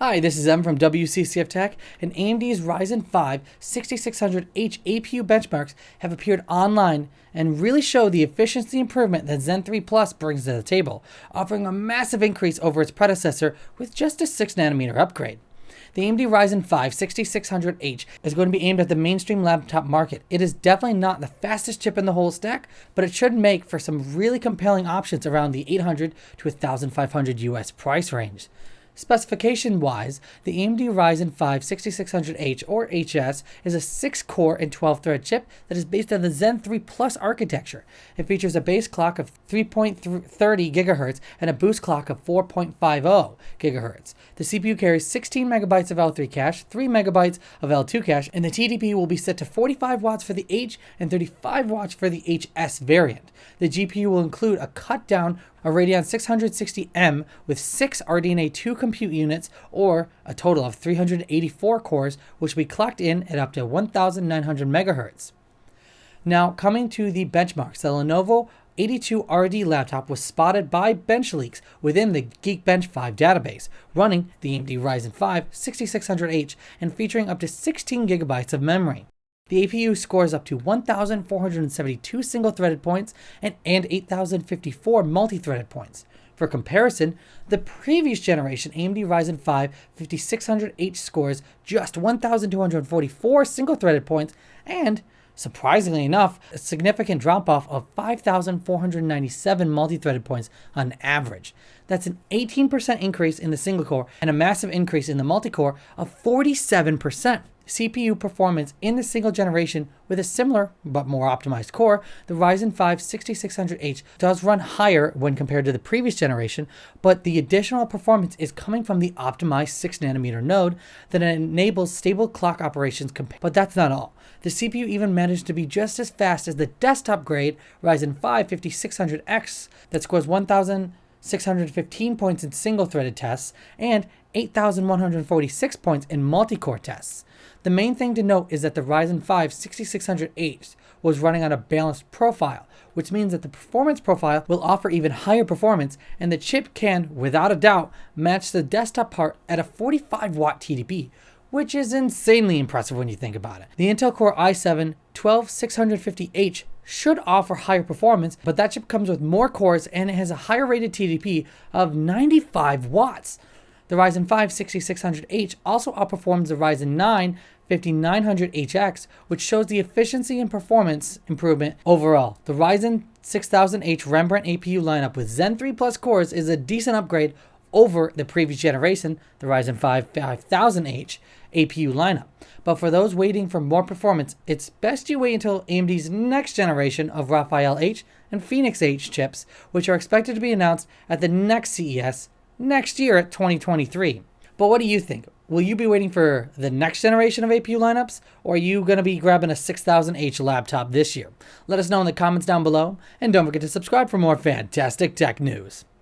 Hi, this is M from WCCF Tech, and AMD's Ryzen 5 6600H APU benchmarks have appeared online and really show the efficiency improvement that Zen 3 Plus brings to the table, offering a massive increase over its predecessor with just a 6nm upgrade. The AMD Ryzen 5 6600H is going to be aimed at the mainstream laptop market. It is definitely not the fastest chip in the whole stack, but it should make for some really compelling options around the $800 to $1,500 US price range. Specification-wise, the AMD Ryzen 5 6600H or HS is a 6-core and 12-thread chip that is based on the Zen 3 Plus architecture. It features a base clock of 3.30 GHz and a boost clock of 4.50 GHz. The CPU carries 16 MB of L3 cache, 3 MB of L2 cache, and the TDP will be set to 45 watts for the H and 35 watts for the HS variant. The GPU will include a cut-down Radeon 660M with 6 RDNA 2 compute units, or a total of 384 cores, which will be clocked in at up to 1,900 MHz. Now, coming to the benchmarks, the Lenovo 82RD laptop was spotted by BenchLeaks within the Geekbench 5 database, running the AMD Ryzen 5 6600H and featuring up to 16 GB of memory. The APU scores up to 1,472 single-threaded points and 8,054 multi-threaded points. For comparison, the previous generation AMD Ryzen 5 5600H scores just 1,244 single-threaded points and, surprisingly enough, a significant drop-off of 5,497 multi-threaded points on average. That's an 18% increase in the single-core and a massive increase in the multi-core of 47%. CPU performance in the single generation with a similar but more optimized core, the Ryzen 5 6600H does run higher when compared to the previous generation, but the additional performance is coming from the optimized 6nm node that enables stable clock operations. But that's not all. The CPU even managed to be just as fast as the desktop grade Ryzen 5 5600X that scores 1,615 points in single-threaded tests and 8,146 points in multi-core tests. The main thing to note is that the Ryzen 5 6600H was running on a balanced profile, which means that the performance profile will offer even higher performance, and the chip can, without a doubt, match the desktop part at a 45-watt TDP, which is insanely impressive when you think about it. The Intel Core i7 12650H should offer higher performance, but that chip comes with more cores and it has a higher rated TDP of 95 watts. The Ryzen 5 6600H also outperforms the Ryzen 9 5900HX, which shows the efficiency and performance improvement overall. The Ryzen 6000H Rembrandt APU lineup with Zen 3 Plus cores is a decent upgrade over the previous generation, the Ryzen 5 5000H APU lineup. But for those waiting for more performance, it's best you wait until AMD's next generation of Raphael H and Phoenix H chips, which are expected to be announced at the next CES next year at 2023. But what do you think? Will you be waiting for the next generation of APU lineups, or are you going to be grabbing a 6000H laptop this year? Let us know in the comments down below, and don't forget to subscribe for more fantastic tech news.